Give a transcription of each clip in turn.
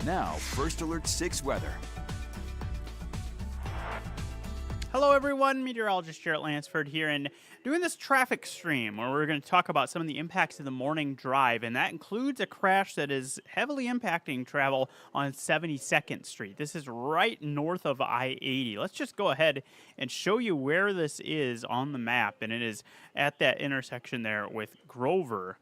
Now, First Alert 6 weather. Hello, everyone. Meteorologist Jaret Lansford here, and doing this traffic stream where we're going to talk about some of the impacts of the morning drive, and that includes a crash that is heavily impacting travel on 72nd Street. This is right north of I-80. Let's just go ahead and show you where this is on the map, and it is at that intersection there with Grover,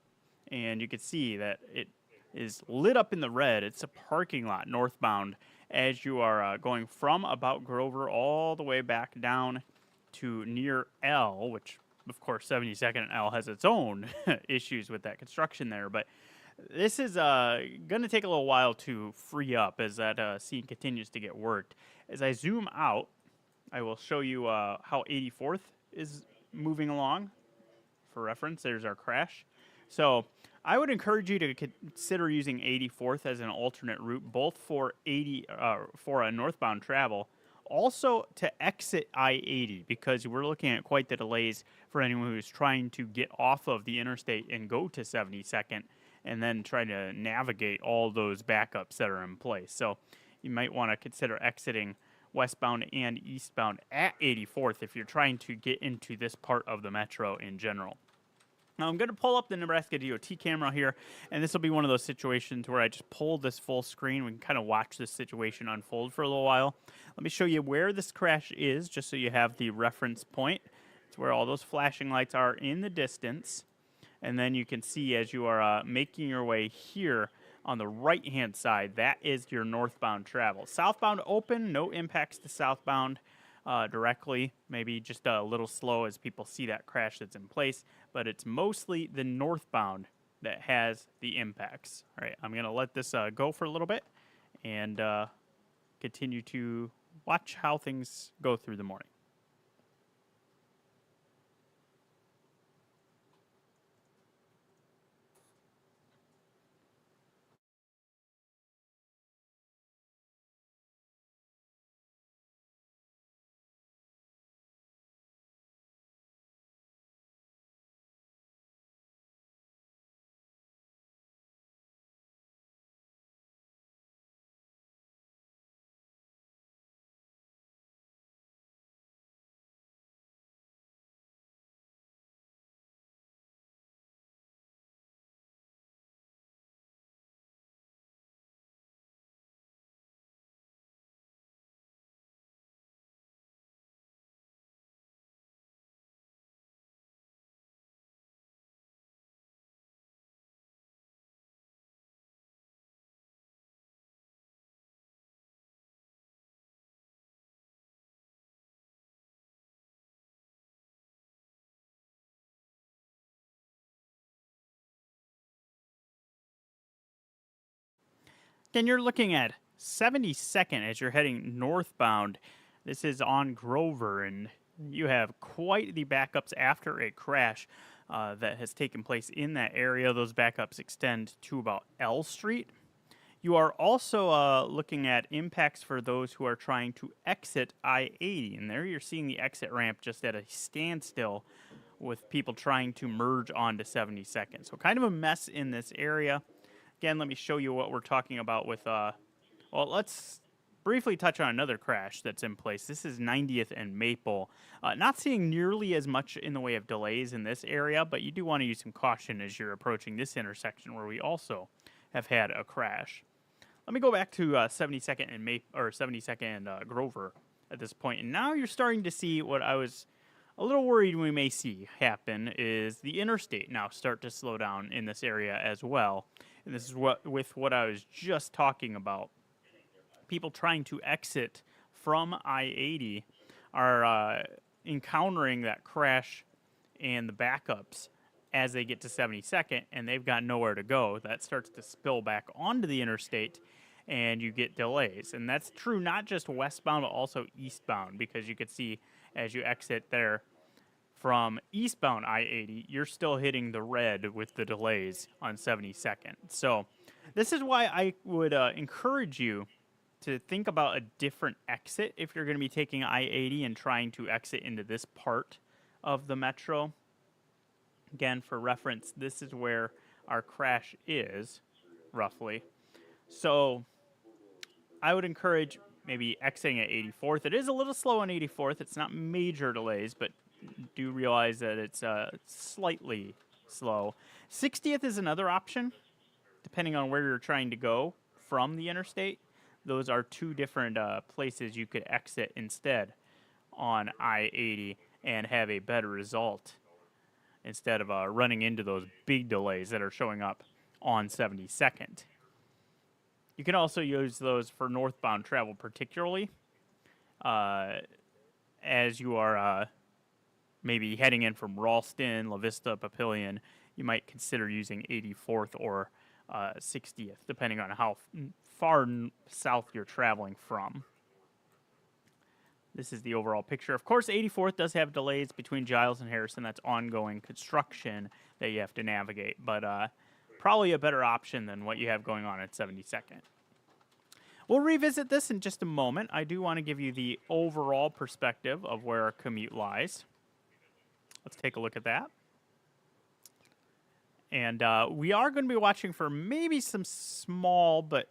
and you can see that it is lit up in the red. It's a parking lot northbound as you are going from about Grover all the way back down to near L, which, of course, 72nd and L has its own issues with that construction there. But this is going to take a little while to free up as that scene continues to get worked. As I zoom out, I will show you how 84th is moving along. For reference, there's our crash. So I would encourage you to consider using 84th as an alternate route, both for for a northbound travel, also to exit I-80, because we're looking at quite the delays for anyone who's trying to get off of the interstate and go to 72nd, and then try to navigate all those backups that are in place. So you might want to consider exiting westbound and eastbound at 84th if you're trying to get into this part of the metro in general. Now, I'm going to pull up the Nebraska DOT camera here, and this will be one of those situations where I just pull this full screen. We can kind of watch this situation unfold for a little while. Let me show you where this crash is, just so you have the reference point. It's where all those flashing lights are in the distance. And then you can see as you are making your way here on the right-hand side, that is your northbound travel. Southbound open, no impacts to southbound directly, maybe just a little slow as people see that crash that's in place, but it's mostly the northbound that has the impacts. All right, I'm going to let this go for a little bit and continue to watch how things go through the morning. Then you're looking at 72nd as you're heading northbound. This is on Grover, and you have quite the backups after a crash that has taken place in that area. Those backups extend to about L Street. You are also looking at impacts for those who are trying to exit I-80, and there you're seeing the exit ramp just at a standstill with people trying to merge onto 72nd. So kind of a mess in this area. Again, let me show you what we're talking about with, well, let's briefly touch on another crash that's in place. This is 90th and Maple. Not seeing nearly as much in the way of delays in this area, but you do want to use some caution as you're approaching this intersection where we also have had a crash. Let me go back to 72nd and 72nd and Grover at this point, and now you're starting to see what I was a little worried we may see happen is the interstate now start to slow down in this area as well. And this is what I was just talking about. People trying to exit from I-80 are encountering that crash and the backups as they get to 72nd, and they've got nowhere to go. That starts to spill back onto the interstate, and you get delays. And that's true not just westbound, but also eastbound, because you could see as you exit there from eastbound I-80, you're still hitting the red with the delays on 72nd. So this is why I would encourage you to think about a different exit if you're going to be taking I-80 and trying to exit into this part of the metro. Again, for reference, this is where our crash is, roughly. So I would encourage maybe exiting at 84th. It is a little slow on 84th. It's not major delays, but do realize that it's slightly slow. 60th is another option, depending on where you're trying to go from the interstate. Those are two different places you could exit instead on I-80 and have a better result instead of running into those big delays that are showing up on 72nd. You can also use those for northbound travel, particularly as you are maybe heading in from Ralston, La Vista, Papillion. You might consider using 84th or 60th, depending on how far south you're traveling from. This is the overall picture. Of course, 84th does have delays between Giles and Harrison. That's ongoing construction that you have to navigate, but probably a better option than what you have going on at 72nd. We'll revisit this in just a moment. I do want to give you the overall perspective of where our commute lies. Let's take a look at that. And we are going to be watching for maybe some small but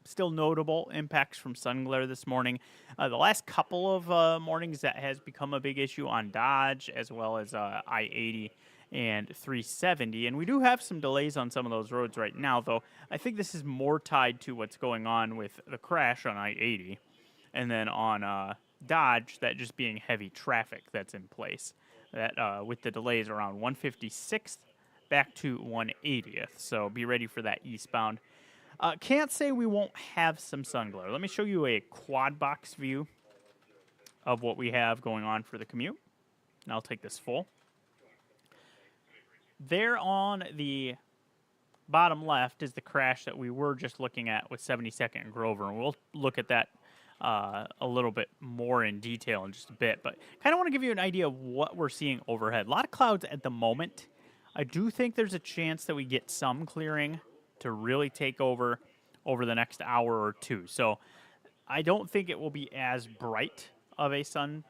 still notable impacts from sun glare this morning. The last couple of mornings, that has become a big issue on Dodge as well as I-80 and 370. And we do have some delays on some of those roads right now, though I think this is more tied to what's going on with the crash on I-80. And then on Dodge, that just being heavy traffic that's in place. That with the delays around 156th back to 180th. So be ready for that eastbound. Can't say we won't have some sun glare. Let me show you a quad box view of what we have going on for the commute. And I'll take this full. There on the bottom left is the crash that we were just looking at with 72nd and Grover. And we'll look at that a little bit more in detail in just a bit. But kind of want to give you an idea of what we're seeing overhead. A lot of clouds at the moment. I do think there's a chance that we get some clearing to really take over the next hour or two. So I don't think it will be as bright of a sun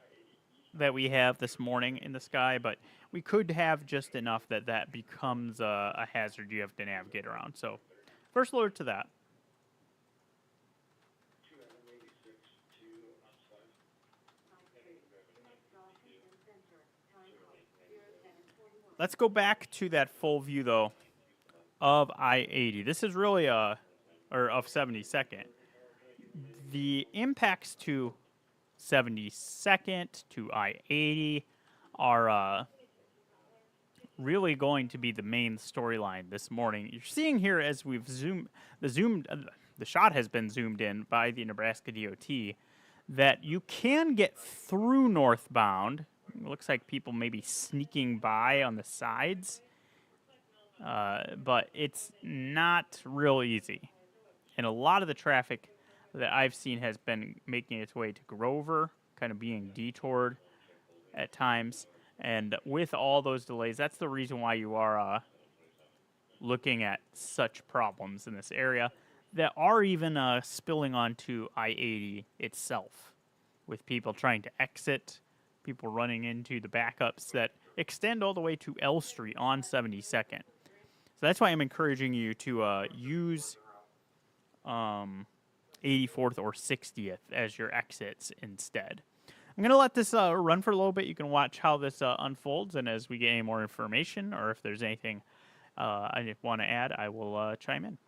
that we have this morning in the sky, but we could have just enough that becomes a hazard you have to navigate around. So first alert to that. Let's go back to that full view, though, of I-80. This is really or of 72nd. The impacts to 72nd to I-80 are really going to be the main storyline this morning. You're seeing here as we've the shot has been zoomed in by the Nebraska DOT that you can get through northbound. It looks like people may be sneaking by on the sides. But it's not real easy. And a lot of the traffic that I've seen has been making its way to Grover, kind of being detoured at times. And with all those delays, that's the reason why you are looking at such problems in this area that are even spilling onto I-80 itself, with people trying to exit, people running into the backups that extend all the way to L Street on 72nd. So that's why I'm encouraging you to use 84th or 60th as your exits instead. I'm going to let this run for a little bit. You can watch how this unfolds, and as we get any more information or if there's anything I want to add, I will chime in.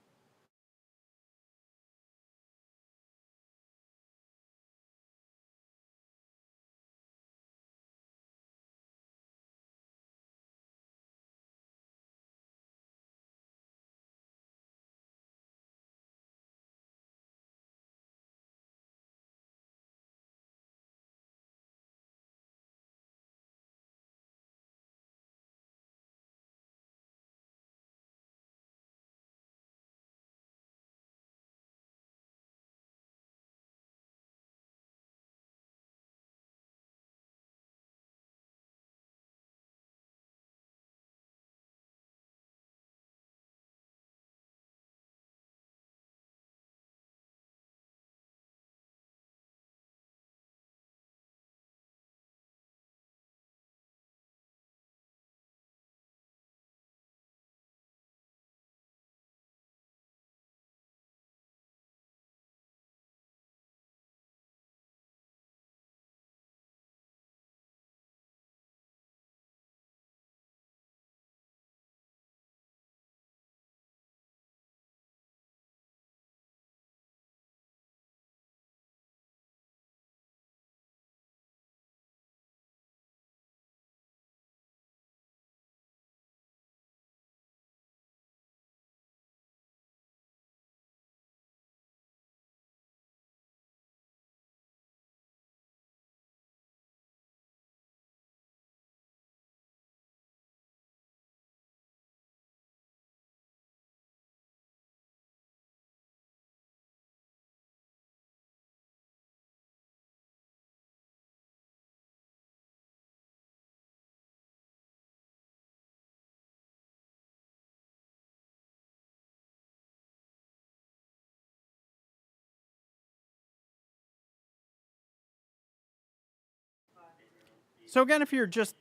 So again, if you're just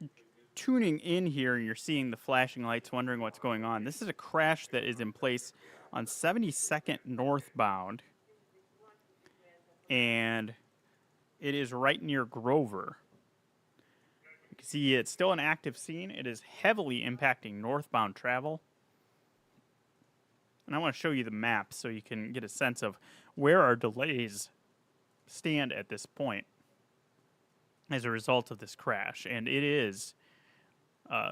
tuning in here and you're seeing the flashing lights, wondering what's going on, this is a crash that is in place on 72nd northbound, and it is right near Grover. You can see it's still an active scene. It is heavily impacting northbound travel. And I want to show you the map so you can get a sense of where our delays stand at this point as a result of this crash. And it is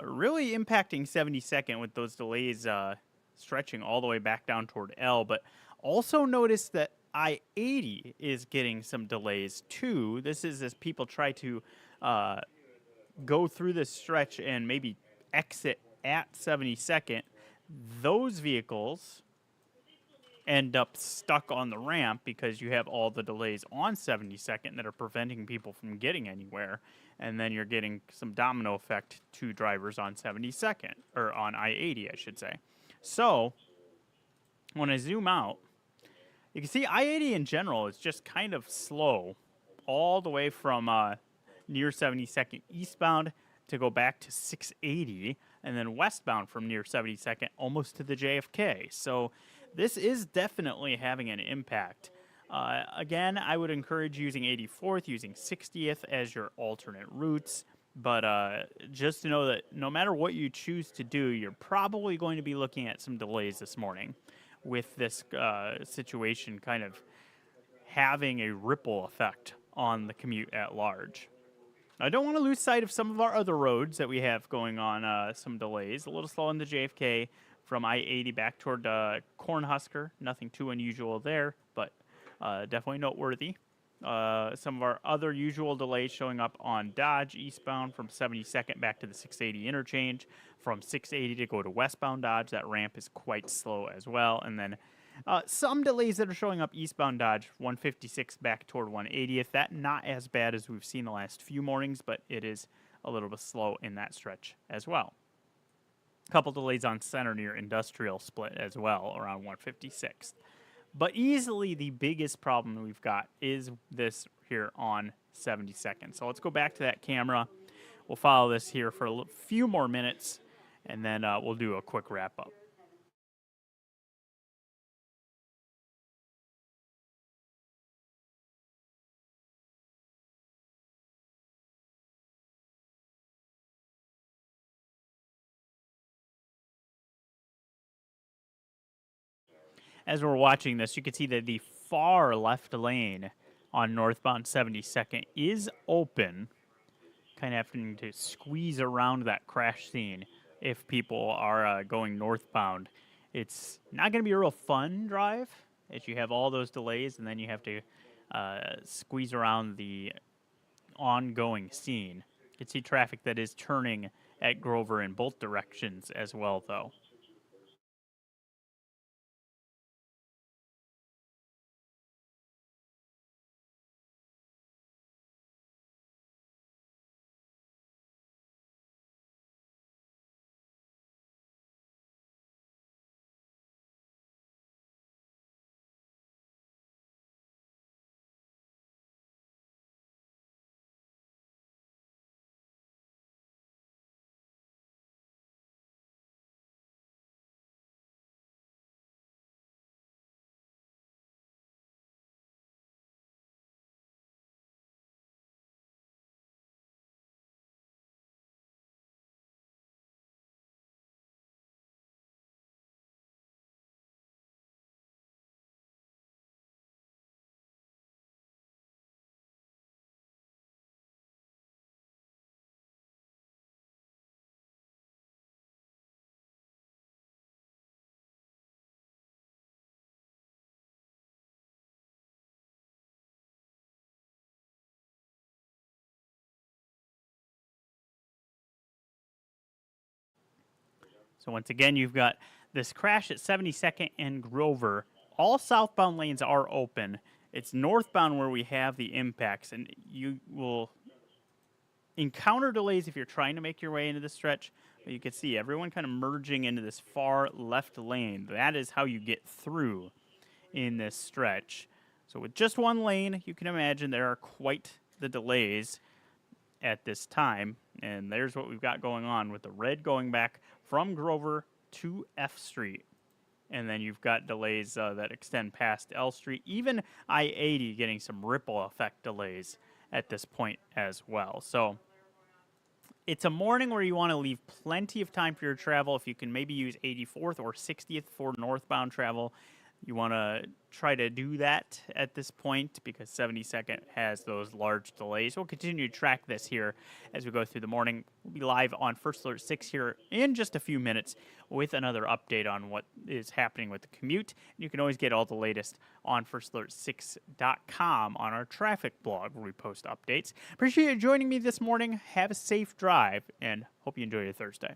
really impacting 72nd with those delays stretching all the way back down toward L. But also notice that I-80 is getting some delays too. This is as people try to go through this stretch and maybe exit at 72nd. Those vehicles end up stuck on the ramp because you have all the delays on 72nd that are preventing people from getting anywhere. And then you're getting some domino effect to drivers on 72nd, or on I-80, I should say. So, when I zoom out, you can see I-80 in general is just kind of slow all the way from near 72nd eastbound to go back to 680, and then westbound from near 72nd almost to the JFK. So this is definitely having an impact. Again, I would encourage using 84th, using 60th as your alternate routes. But just to know that no matter what you choose to do, you're probably going to be looking at some delays this morning with this situation kind of having a ripple effect on the commute at large. I don't want to lose sight of some of our other roads that we have going on, some delays. A little slow in the JFK from I-80 back toward Cornhusker. Nothing too unusual there, but definitely noteworthy. Some of our other usual delays showing up on Dodge eastbound from 72nd back to the 680 interchange. From 680 to go to westbound Dodge, that ramp is quite slow as well. And then some delays that are showing up eastbound Dodge, 156 back toward 180th. That not as bad as we've seen the last few mornings, but it is a little bit slow in that stretch as well. A couple delays on center near Industrial Split as well, around 156th. But easily the biggest problem we've got is this here on 72nd. So let's go back to that camera. We'll follow this here for a few more minutes, and then we'll do a quick wrap-up. As we're watching this, you can see that the far left lane on northbound 72nd is open, kind of having to squeeze around that crash scene if people are going northbound. It's not going to be a real fun drive as you have all those delays, and then you have to squeeze around the ongoing scene. You can see traffic that is turning at Grover in both directions as well, though. So once again, you've got this crash at 72nd and Grover. All southbound lanes are open. It's northbound where we have the impacts, and you will encounter delays if you're trying to make your way into the stretch. But you can see everyone kind of merging into this far left lane. That is how you get through in this stretch. So with just one lane, you can imagine there are quite the delays at this time. And there's what we've got going on with the red going back from Grover to F Street. And then you've got delays that extend past L Street. Even I-80 getting some ripple effect delays at this point as well. So it's a morning where you want to leave plenty of time for your travel. If you can maybe use 84th or 60th for northbound travel, you want to try to do that at this point because 72nd has those large delays. We'll continue to track this here as we go through the morning. We'll be live on First Alert 6 here in just a few minutes with another update on what is happening with the commute. You can always get all the latest on firstalert6.com on our traffic blog where we post updates. Appreciate you joining me this morning. Have a safe drive and hope you enjoy your Thursday.